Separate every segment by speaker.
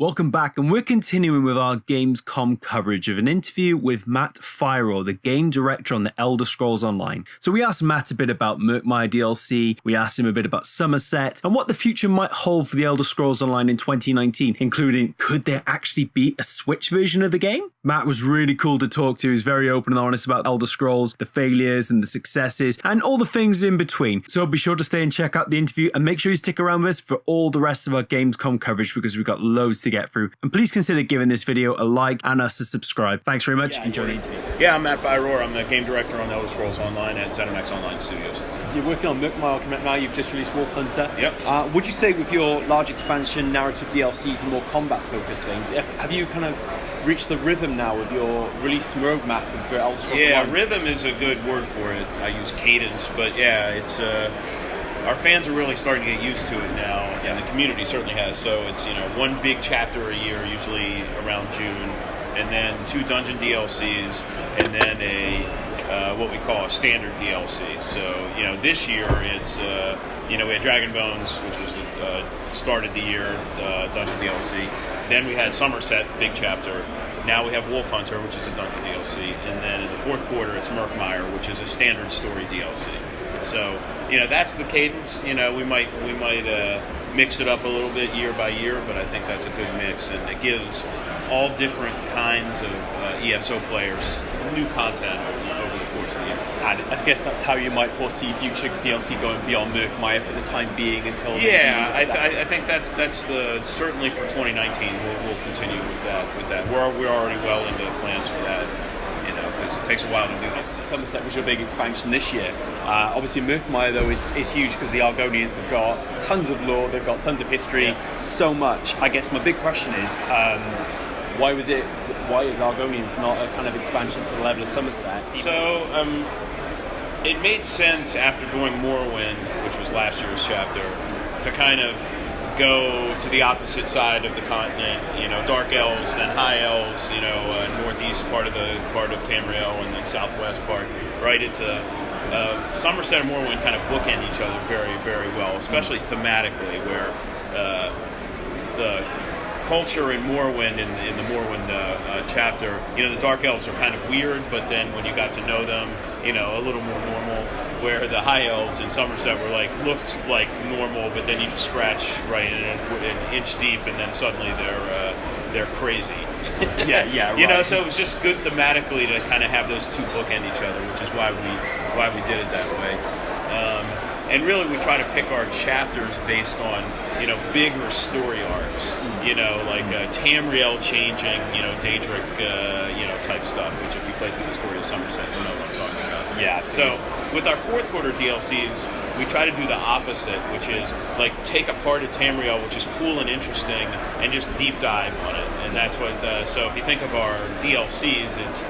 Speaker 1: Welcome back, and we're continuing with our Gamescom coverage of an interview with Matt Firor, the game director on the Elder Scrolls Online. So we asked Matt a bit about Murkmire DLC, we asked him a bit about Summerset, and what the future might hold for the Elder Scrolls Online in 2019, including could there actually be a Switch version of the game? Matt was really cool to talk to. He was very open and honest about Elder Scrolls, the failures and the successes, and all the things in between. So be sure to stay and check out the interview, and make sure you stick around with us for all the rest of our Gamescom coverage, because we've got loads to get through. And please consider giving this video a like and us a subscribe. Thanks very much. Enjoy the interview.
Speaker 2: Yeah, I'm Matt Firor. I'm the game director on Elder Scrolls Online at ZeniMax Online Studios.
Speaker 3: You're working on Murkmire now. You've just released Wolf Hunter.
Speaker 2: Yep.
Speaker 3: Would you say with your large expansion, narrative DLCs, and more combat-focused things, have you kind of reached the rhythm now with your release roadmap for Elder Scrolls Online?
Speaker 2: Yeah, rhythm is a good word for it. I use cadence, but yeah, it's our fans are really starting to get used to it now, and the community certainly has. So it's one big chapter a year, usually around June, and then 2 dungeon DLCs, and then a what we call a standard DLC. So this year it's we had Dragon Bones, which was started the year dungeon DLC. Then we had Summerset, big chapter. Now we have Wolf Hunter, which is a dungeon DLC, and then in the fourth quarter it's Murkmire, which is a standard story DLC. So that's the cadence. We might mix it up a little bit year by year, but I think that's a good mix, and it gives all different kinds of ESO players new content over the course of the year.
Speaker 3: And I guess that's how you might foresee future DLC going beyond Murkmire for the time being until.
Speaker 2: Yeah, I think that's the certainly for 2019 we'll continue with that. We're already well into plans for that. Because it takes a while to do this.
Speaker 3: Summerset was your big expansion this year. Obviously, Murkmire though is huge because the Argonians have got tons of lore, they've got tons of history, so much. I guess my big question is, why is Argonians not a kind of expansion to the level of Summerset?
Speaker 2: So it made sense after doing Morrowind, which was last year's chapter, to kind of go to the opposite side of the continent, Dark Elves, then High Elves, northeast part of Tamriel, and then southwest part, right? It's Summerset and Morrowind kind of bookend each other very, very well, especially thematically, where the culture in Morrowind, in the Morrowind chapter, the Dark Elves are kind of weird, but then when you got to know them, a little more normal. Where the High Elves in Summerset looked like normal, but then you just scratch right an inch deep, and then suddenly they're crazy.
Speaker 3: Right.
Speaker 2: So it was just good thematically to kind of have those two bookend each other, which is why we did it that way. And really, we try to pick our chapters based on bigger story arcs. Like Tamriel changing, Daedric, type stuff. Which, if you play through the story of Summerset, you know what I'm talking about.
Speaker 3: Yeah.
Speaker 2: So with our fourth quarter DLCs, we try to do the opposite, which is take apart a Tamriel, which is cool and interesting, and just deep dive on it. And that's what. So if you think of our DLCs, it's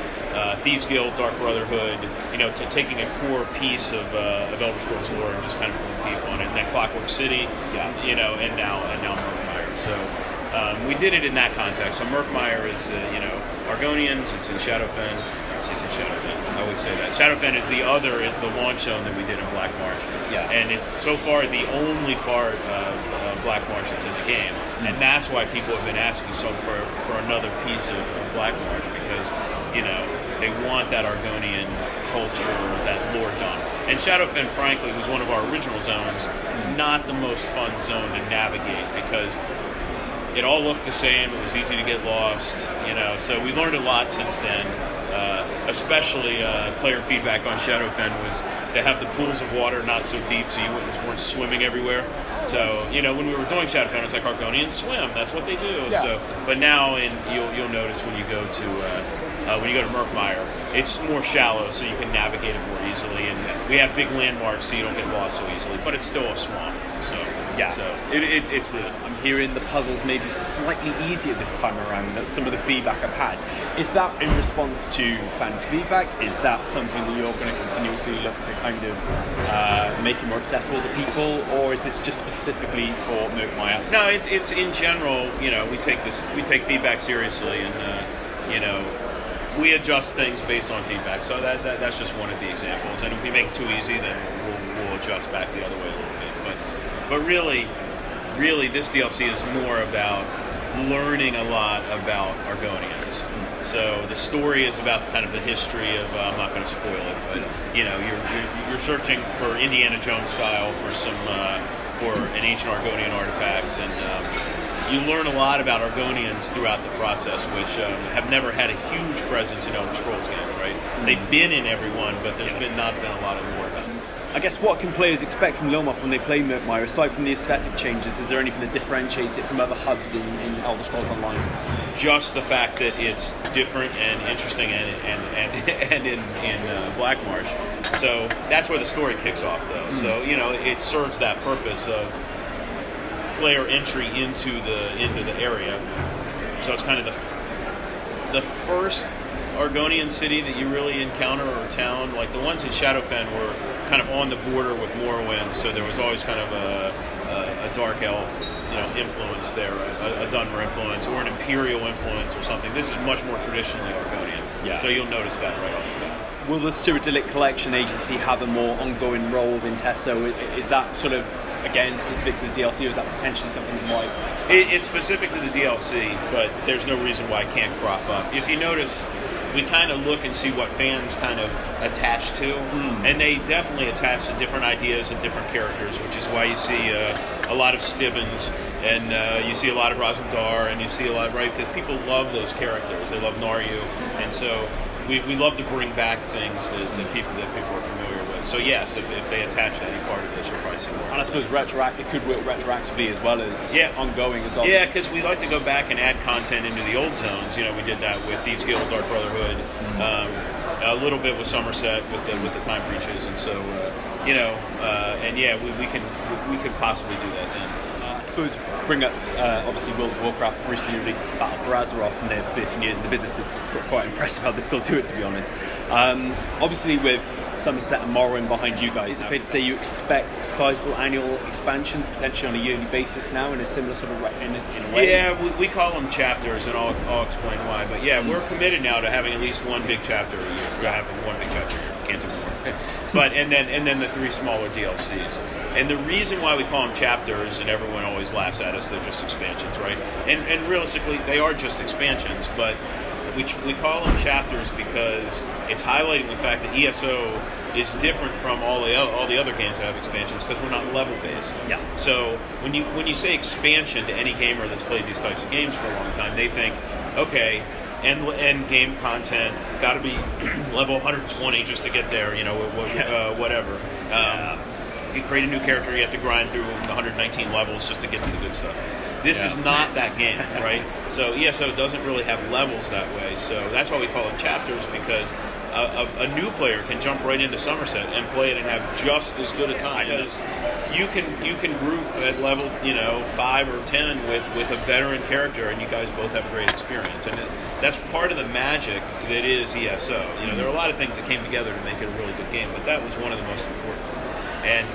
Speaker 2: Thieves Guild, Dark Brotherhood, taking a core piece of Elder Scrolls lore and just kind of going deep on it. And then Clockwork City, and now Murkmire. So we did it in that context. So Murkmire is Argonians. It's in Shadowfen. It's in Shadowfen. I always say that. Shadowfen is the launch zone that we did in Black Marsh.
Speaker 3: Yeah.
Speaker 2: And it's so far the only part of Black Marsh that's in the game. And that's why people have been asking for another piece of Black Marsh, because they want that Argonian culture, that lore done. And Shadowfen, frankly, was one of our original zones, not the most fun zone to navigate, because it all looked the same. It was easy to get lost, So we learned a lot since then. Especially player feedback on Shadowfen was to have the pools of water not so deep, so you weren't swimming everywhere. So when we were doing Shadowfen, it's like Argonians swim. That's what they do.
Speaker 3: Yeah.
Speaker 2: So, but now you'll notice when you go to Murkmire, it's more shallow, so you can navigate it more easily. And we have big landmarks, so you don't get lost so easily. But it's still a swamp. So
Speaker 3: yeah.
Speaker 2: So it's really.
Speaker 3: I'm hearing the puzzles maybe slightly easier this time around. That's some of the feedback I've had. Is that in response to fan feedback? Is that something that you're going to continuously look to kind of make it more accessible to people, or is this just specifically for Murkmire?
Speaker 2: No, it's in general. We take feedback seriously, and we adjust things based on feedback. So that's just one of the examples. And if we make it too easy, then we'll adjust back the other way a little bit. But really, this DLC is more about learning a lot about Argonians. So the story is about kind of the history of. I'm not going to spoil it, but you're searching for Indiana Jones style for for an ancient Argonian artifact, and you learn a lot about Argonians throughout the process, which have never had a huge presence in Elder Scrolls games. Right? They've been in every one, but there's not been a lot of work on them.
Speaker 3: I guess what can players expect from Lilmoth when they play Murkmire, aside from the aesthetic changes? Is there anything that differentiates it from other hubs in Elder Scrolls Online?
Speaker 2: Just the fact that it's different and interesting and in Black Marsh. So that's where the story kicks off, though. So it serves that purpose of player entry into the area. So it's kind of the first Argonian city that you really encounter, or town. Like the ones in Shadowfen were kind of on the border with Morrowind, so there was always kind of a dark elf influence there, a Dunmer influence, or an Imperial influence or something. This is much more traditionally Argonian.
Speaker 3: Yeah.
Speaker 2: So you'll notice that right off the bat.
Speaker 3: Will the Cyrodiilic Collection Agency have a more ongoing role in TESO? Is that sort of, again, specific to the DLC, or is that potentially something that might expand?
Speaker 2: It's specific to the DLC, but there's no reason why it can't crop up. If you notice, we kind of look and see what fans kind of attach to, and they definitely attach to different ideas and different characters, which is why you see a lot of Stibbons, and you see a lot of Razumdar, and you see a lot, right? Because people love those characters. They love Naryu, and so we love to bring back things that people are familiar with. So yes, if they attach to any part of this, you'll probably see more.
Speaker 3: And I suppose it could work retroactively as well as ongoing as well.
Speaker 2: Yeah, because we like to go back and add content into the old zones. We did that with Thieves Guild, Dark Brotherhood, a little bit with Summerset with the Time Breaches, and so we could possibly do that then.
Speaker 3: I suppose bring up obviously World of Warcraft recently released Battle for Azeroth, and they're 13 years in the business. It's quite impressive how they still do it, to be honest. Obviously with Summerset and Morrowind behind you guys, fair to say you expect sizable annual expansions potentially on a yearly basis now in a similar sort of in a way?
Speaker 2: Yeah, we call them chapters, and I'll explain why. But yeah, we're committed now to having at least one big chapter a year. We're having one big chapter a year. Can't do more. But and then the 3 smaller DLCs. And the reason why we call them chapters, and everyone always laughs at us, they're just expansions, right? And realistically, they are just expansions, but we call them chapters because it's highlighting the fact that ESO is different from all the other games that have expansions, because we're not level based.
Speaker 3: Yeah.
Speaker 2: So when you say expansion to any gamer that's played these types of games for a long time, they think, okay, end game content got to be level 120 just to get there, whatever. If you create a new character, you have to grind through 119 levels just to get to the good stuff. This is not that game, right? So ESO doesn't really have levels that way. So that's why we call it chapters, because a new player can jump right into Summerset and play it and have just as good a time. Because you can group at level 5 or 10 with a veteran character, and you guys both have a great experience. And that's part of the magic that is ESO. There are a lot of things that came together to make it a really good game, but that was one of the most important. And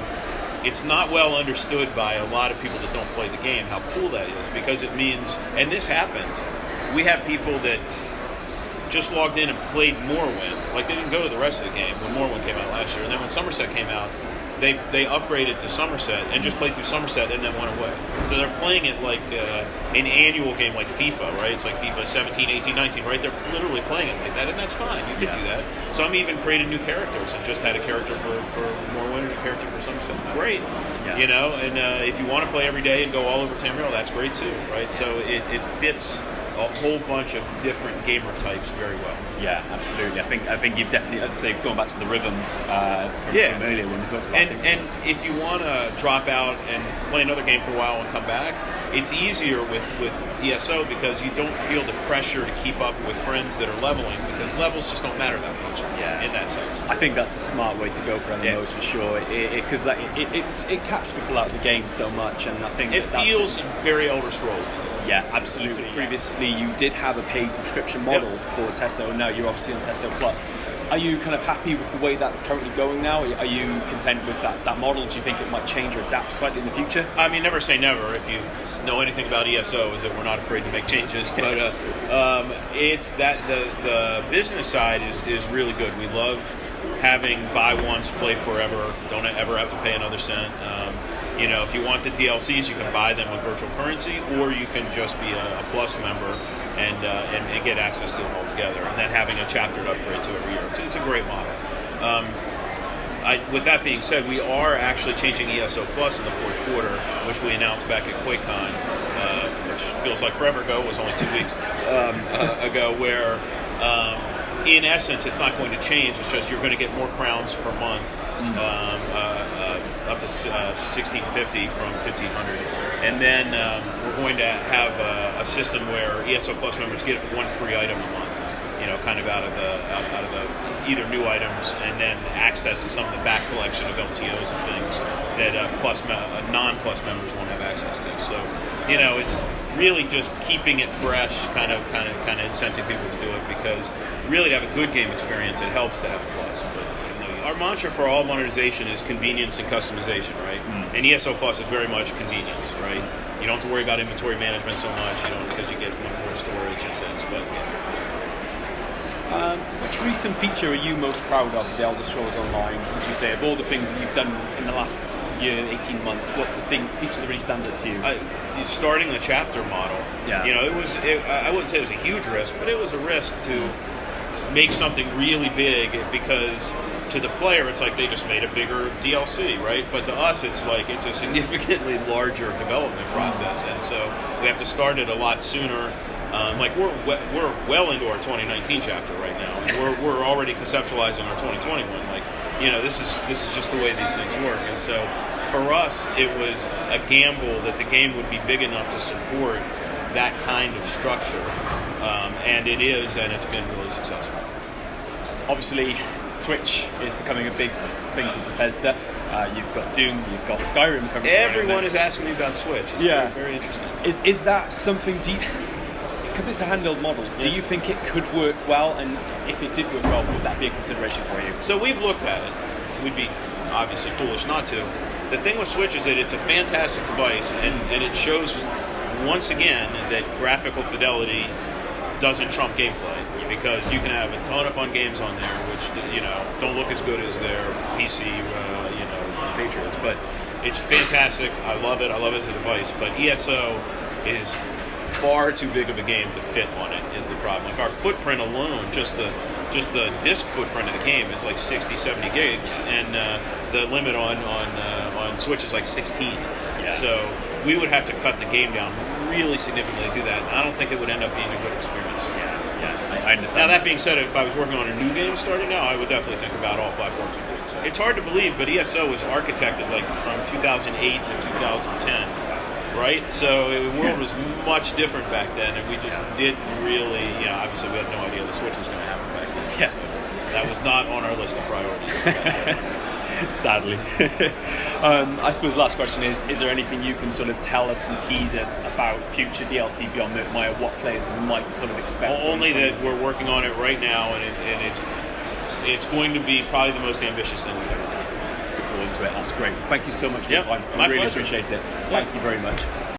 Speaker 2: it's not well understood by a lot of people that don't play the game how cool that is, because it means, and this happens, we have people that just logged in and played Morrowind. Like, they didn't go to the rest of the game when Morrowind came out last year, and then when Summerset came out, they upgraded to Summerset and just played through Summerset and then went away. So they're playing it like an annual game, like FIFA, right? It's like FIFA 17, 18, 19, right? They're literally playing it like that, and that's fine. You can do that. Some even created new characters and just had a character for Morrowind and a character for Summerset. Great. Yeah. And if you want to play every day and go all over Tamriel, that's great too, right? So it fits a whole bunch of different gamer types very well.
Speaker 3: Yeah, absolutely. I think you've definitely, as I say, going back to the rhythm from earlier when we talked about
Speaker 2: and if you want to drop out and play another game for a while and come back, it's easier with ESO because you don't feel the pressure to keep up with friends that are leveling, because levels just don't matter that much in that sense.
Speaker 3: I think that's a smart way to go for MMOs for sure, because it caps people out of the game so much, and I think
Speaker 2: it feels very Elder Scrolls.
Speaker 3: Yeah, absolutely. Previously, you did have a paid subscription model for TESO. Now you're obviously on TESO Plus. Are you kind of happy with the way that's currently going now? Are you content with that model? Do you think it might change or adapt slightly in the future?
Speaker 2: I mean, never say never. If you know anything about ESO, is that we're not afraid to make changes. But it's that the business side is really good. We love having buy once, play forever. Don't ever have to pay another cent. If you want the DLCs, you can buy them with virtual currency, or you can just be a Plus member and get access to them all together, and then having a chapter to upgrade to every year. It's a great model. With that being said, we are actually changing ESO Plus in the fourth quarter, which we announced back at QuakeCon, which feels like forever ago. It was only 2 weeks ago, where in essence it's not going to change. It's just you're going to get more crowns per month, up to 1,650 from 1,500, and then we're going to have a system where ESO Plus members get one free item a month. Kind of out of the either new items, and then access to some of the back collection of LTOs and things that non-Plus members won't have access to. So, it's really just keeping it fresh, kind of incenting people to do it, because really to have a good game experience, it helps to have a Plus. But our mantra for all monetization is convenience and customization, right? And ESO Plus is very much convenience, right? You don't have to worry about inventory management so much, because you get more storage and things, but.
Speaker 3: Which recent feature are you most proud of The Elder Scrolls Online? Would you say, of all the things that you've done in the last year, 18 months, what's the feature that really stands out to you?
Speaker 2: Starting the chapter model.
Speaker 3: Yeah.
Speaker 2: I wouldn't say it was a huge risk, but it was a risk to make something really big, because to the player it's like they just made a bigger DLC, right? But to us it's like it's a significantly larger development process, and so we have to start it a lot sooner. We're well into our 2019 chapter right now, and we're already conceptualizing our 2021. This is just the way these things work. And so for us, it was a gamble that the game would be big enough to support that kind of structure, and it is, and it's been really successful.
Speaker 3: Obviously, Switch is becoming a big thing for Bethesda. You've got Doom, you've got Skyrim coming.
Speaker 2: Everyone is asking me about Switch. It's very, very interesting.
Speaker 3: Is that something? Because it's a handheld model, do you think it could work well? And if it did work well, would that be a consideration for you?
Speaker 2: So we've looked at it. We'd be obviously foolish not to. The thing with Switch is that it's a fantastic device, and it shows once again that graphical fidelity doesn't trump gameplay, because you can have a ton of fun games on there which don't look as good as their PC Patriots, but it's fantastic. I love it as a device, but ESO is far too big of a game to fit on it is the problem. Our footprint alone, just the disk footprint of the game is like 60, 70 gigs, and the limit on Switch is like 16. Yeah. So we would have to cut the game down really significantly to do that, and I don't think it would end up being a good experience.
Speaker 3: Yeah, I understand.
Speaker 2: Now that being said, if I was working on a new game starting now, I would definitely think about all platforms and things. It's hard to believe, but ESO was architected from 2008 to 2010. Right, so the world was much different back then, and we just didn't really, obviously we had no idea the Switch was going to happen back then. Yeah. So that was not on our list of priorities.
Speaker 3: Sadly. I suppose the last question is there anything you can sort of tell us and tease us about future DLC beyond Murkmire, what players might sort of expect?
Speaker 2: Well, only that we're working on it right now, and it's going to be probably the most ambitious thing we've ever done.
Speaker 3: Into it. That's great. Thank you so much for your time. I really appreciate it. Thank you very much.